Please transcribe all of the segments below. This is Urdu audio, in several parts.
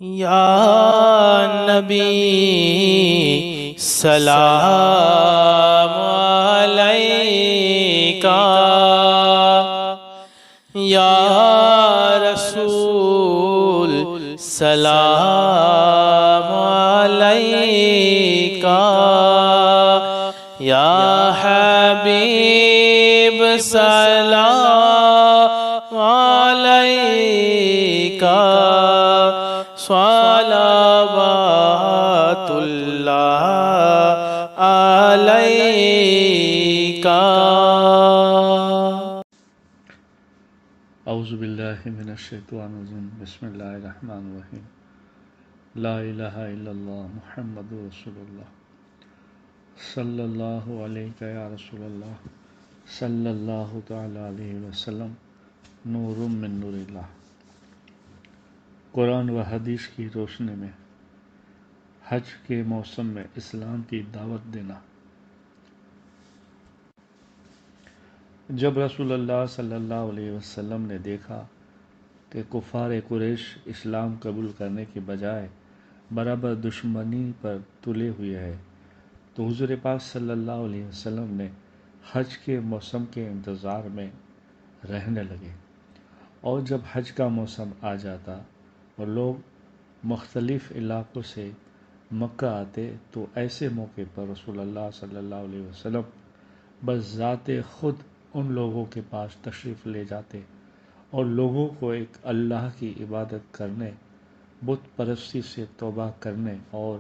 یا نبی سلام علیکہ، یا رسول سلام علیکہ، یا حبیب سلام علیکہ، صلوات اللہ علیکہ۔ اعوذ باللہ من الشیطان الرجیم، بسم اللہ الرحمن الرحیم۔ لا الہ الا اللہ محمد رسول اللہ، صلی اللہ علیہ یا رسول اللہ، صلی اللہ تعالی علیہ وسلم، نور من نور اللہ۔ قرآن و حدیث کی روشنی میں حج کے موسم میں اسلام کی دعوت دینا۔ جب رسول اللہ صلی اللہ علیہ وسلم نے دیکھا کہ کفار قریش اسلام قبول کرنے کے بجائے برابر دشمنی پر تلے ہوئے ہیں، تو حضور پاک صلی اللہ علیہ وسلم نے حج کے موسم کے انتظار میں رہنے لگے، اور جب حج کا موسم آ جاتا اور لوگ مختلف علاقوں سے مکہ آتے تو ایسے موقع پر رسول اللہ صلی اللہ علیہ وسلم بذات خود ان لوگوں کے پاس تشریف لے جاتے اور لوگوں کو ایک اللہ کی عبادت کرنے، بت پرستی سے توبہ کرنے اور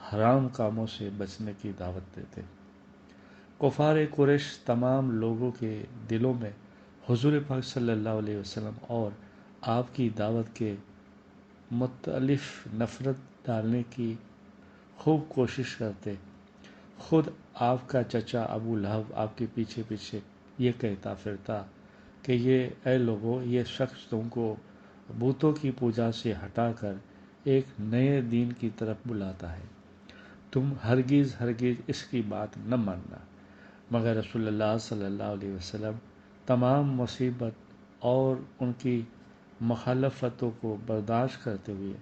حرام کاموں سے بچنے کی دعوت دیتے۔ کفار قریش تمام لوگوں کے دلوں میں حضور پاک صلی اللہ علیہ وسلم اور آپ کی دعوت کے متعلق نفرت ڈالنے کی خوب کوشش کرتے۔ خود آپ کا چچا ابو لہب آپ کے پیچھے پیچھے یہ کہتا پھرتا کہ اے لوگوں، یہ شخص تم کو بتوں کی پوجا سے ہٹا کر ایک نئے دین کی طرف بلاتا ہے، تم ہرگز اس کی بات نہ ماننا۔ مگر رسول اللہ صلی اللہ علیہ وسلم تمام مصیبت اور ان کی مخالفتوں کو برداشت کرتے ہوئے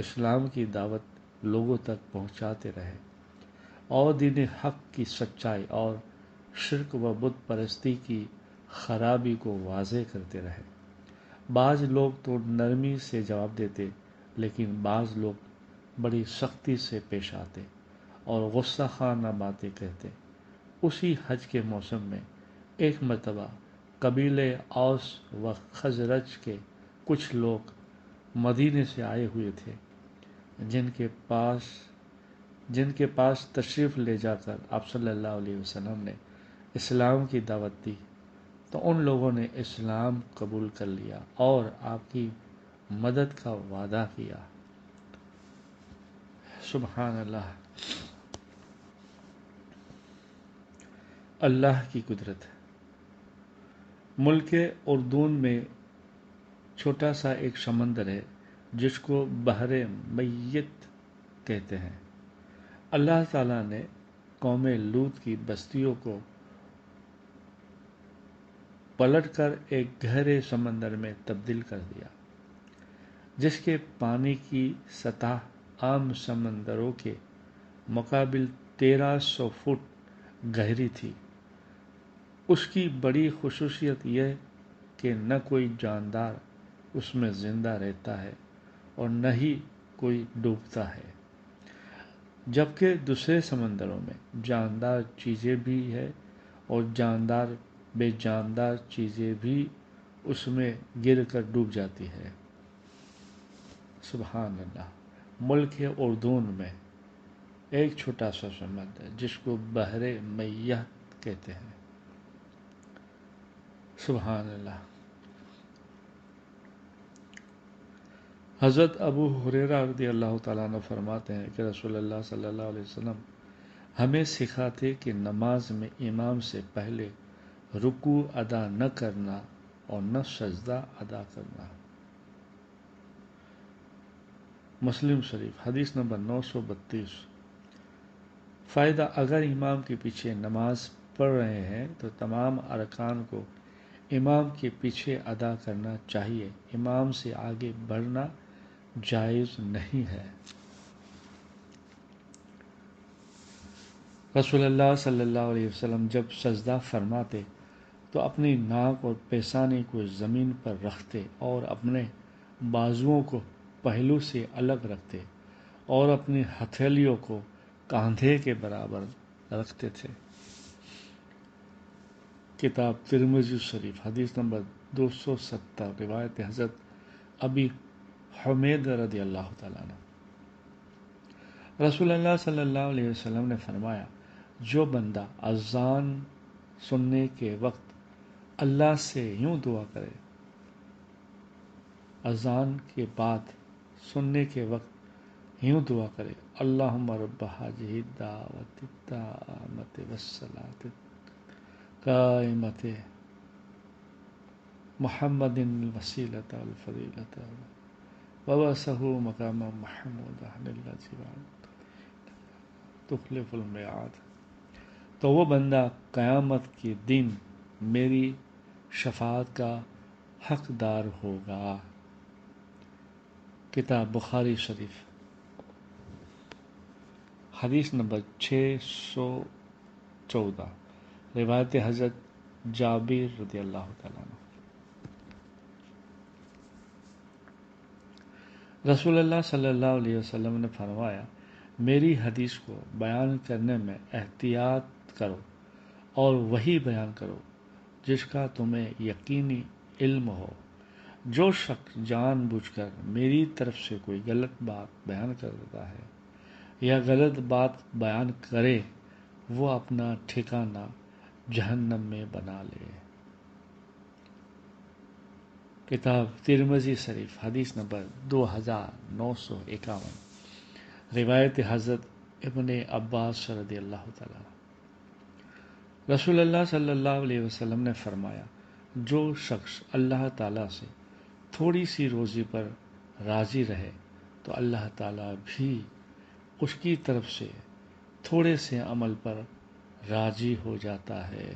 اسلام کی دعوت لوگوں تک پہنچاتے رہے اور دین حق کی سچائی اور شرک و بت پرستی کی خرابی کو واضح کرتے رہے۔ بعض لوگ تو نرمی سے جواب دیتے، لیکن بعض لوگ بڑی سختی سے پیش آتے اور غصہ خانہ باتیں کہتے۔ اسی حج کے موسم میں ایک مرتبہ قبیلے اوس و خزرج کے کچھ لوگ مدینے سے آئے ہوئے تھے، جن کے پاس تشریف لے جا کر آپ صلی اللہ علیہ وسلم نے اسلام کی دعوت دی، تو ان لوگوں نے اسلام قبول کر لیا اور آپ کی مدد کا وعدہ کیا۔ سبحان اللہ، اللہ کی قدرت۔ ملک اردن میں چھوٹا سا ایک سمندر ہے جس کو بحر میت کہتے ہیں۔ اللہ تعالیٰ نے قوم لوط کی بستیوں کو پلٹ کر ایک گہرے سمندر میں تبدیل کر دیا، جس کے پانی کی سطح عام سمندروں کے مقابل 1300 فٹ گہری تھی۔ اس کی بڑی خصوصیت یہ کہ نہ کوئی جاندار اس میں زندہ رہتا ہے اور نہ ہی کوئی ڈوبتا ہے، جبکہ دوسرے سمندروں میں جاندار چیزیں بھی ہیں اور جاندار بے جاندار چیزیں بھی اس میں گر کر ڈوب جاتی ہے۔ سبحان اللہ۔ ملک اردن میں ایک چھوٹا سا سمندر جس کو بحر میت کہتے ہیں۔ سبحان اللہ۔ حضرت ابو ہریرہ رضی اللہ تعالیٰ عنہ فرماتے ہیں کہ رسول اللہ صلی اللہ علیہ وسلم ہمیں سکھاتے کہ نماز میں امام سے پہلے رکوع ادا نہ کرنا اور نہ سجدہ ادا کرنا۔ مسلم شریف حدیث نمبر 932۔ فائدہ: اگر امام کے پیچھے نماز پڑھ رہے ہیں تو تمام ارکان کو امام کے پیچھے ادا کرنا چاہیے، امام سے آگے بڑھنا جائز نہیں ہے۔ رسول اللہ صلی اللہ علیہ وسلم جب سجدہ فرماتے تو اپنی ناک اور پیشانی کو زمین پر رکھتے اور اپنے بازوؤں کو پہلو سے الگ رکھتے اور اپنی ہتھیلیوں کو کاندھے کے برابر رکھتے تھے۔ کتاب ترمذی شریف حدیث نمبر 270، روایت حضرت ابی حمید رضی اللہ تعالیٰ عنہ۔ رسول اللہ صلی اللہ علیہ وسلم نے فرمایا، جو بندہ اذان سننے کے وقت اللہ سے یوں دعا کرے، اذان کے بعد سننے کے وقت یوں دعا کرے، اللہم رب ھذہ الدعوۃ التامۃ والصلاۃ القائمۃ محمد الوسیلۃ والفضیلۃ وبعثہ مقاما محمودا الذی وعدتہ تخلف الميعاد، تو وہ بندہ قیامت کے دن میری شفاعت کا حقدار ہوگا۔ کتاب بخاری شریف حدیث نمبر 614، روایت حضرت جابر رضی اللہ تعالیٰ عنہ۔ رسول اللہ صلی اللہ علیہ وسلم نے فرمایا، میری حدیث کو بیان کرنے میں احتیاط کرو اور وہی بیان کرو جس کا تمہیں یقینی علم ہو۔ جو شخص جان بوجھ کر میری طرف سے کوئی غلط بات بیان کرتا ہے یا غلط بات بیان کرے، وہ اپنا ٹھکانہ جہنم میں بنا لے۔ کتاب ترمذی شریف حدیث نمبر 2951، روایت حضرت ابن عباس رضی اللہ تعالیٰ۔ رسول اللہ صلی اللہ علیہ وسلم نے فرمایا، جو شخص اللہ تعالیٰ سے تھوڑی سی روزی پر راضی رہے تو اللہ تعالیٰ بھی اس کی طرف سے تھوڑے سے عمل پر راضی ہو جاتا ہے۔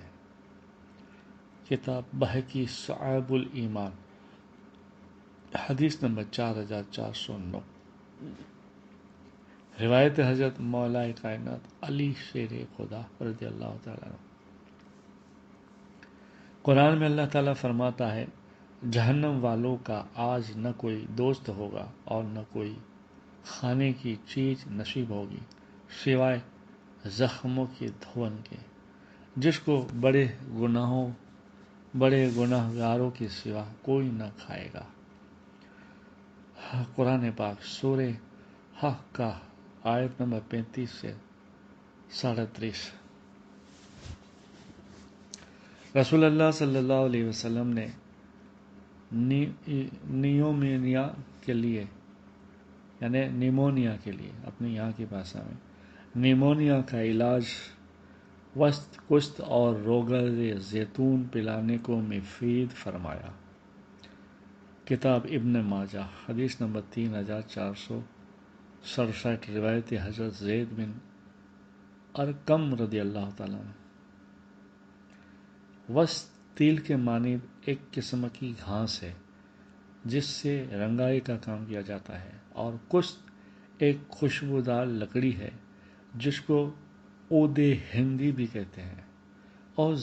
کتاب بہقی شعب الایمان حدیث نمبر 4409، روایت حضرت مولا کائنات علی شیر خدا رضی اللہ تعالیٰ عنہ۔ قرآن میں اللہ تعالیٰ فرماتا ہے، جہنم والوں کا آج نہ کوئی دوست ہوگا اور نہ کوئی کھانے کی چیز نصیب ہوگی سوائے زخموں کے دھون کے، جس کو بڑے گناہ گاروں کے سوا کوئی نہ کھائے گا۔ قرآن پاک سورہ حق کا آیت نمبر 35 سے 37۔ رسول اللہ صلی اللہ علیہ وسلم نے نیمونیا کے لیے اپنی یہاں کی بھاشا میں نیمونیا کا علاج وسط کشت اور روغن زیتون پلانے کو مفید فرمایا۔ کتاب ابن ماجہ حدیث نمبر 3467، روایت حضرت زید بن ارقم رضی اللہ تعالیٰ عنہ۔ وسط تیل کے مانند ایک قسم کی گھاس ہے جس سے رنگائی کا کام کیا جاتا ہے، اور کشت ایک خوشبودار لکڑی ہے جس کو عود ہندی بھی کہتے ہیں، اور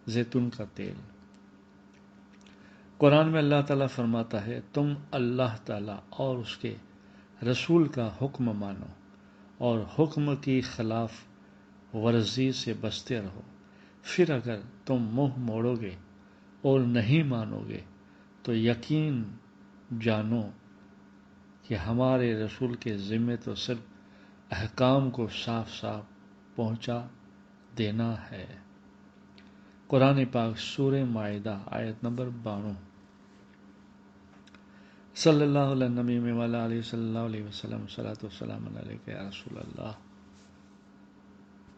زیتون کا تیل۔ قرآن میں اللہ تعالیٰ فرماتا ہے، تم اللہ تعالیٰ اور اس کے رسول کا حکم مانو اور حکم کی خلاف ورزی سے بچتے رہو، پھر اگر تم منہ موڑو گے اور نہیں مانو گے تو یقین جانو کہ ہمارے رسول کے ذمے تو صرف احکام کو صاف صاف پہنچا دینا ہے۔ قرآن پاک سورہ مائدہ آیت نمبر 92۔ صلی اللہ علیہ نبی علیہ صلی اللہ علیہ وسلم، صلاۃ والسلام علیک یا رسول اللہ۔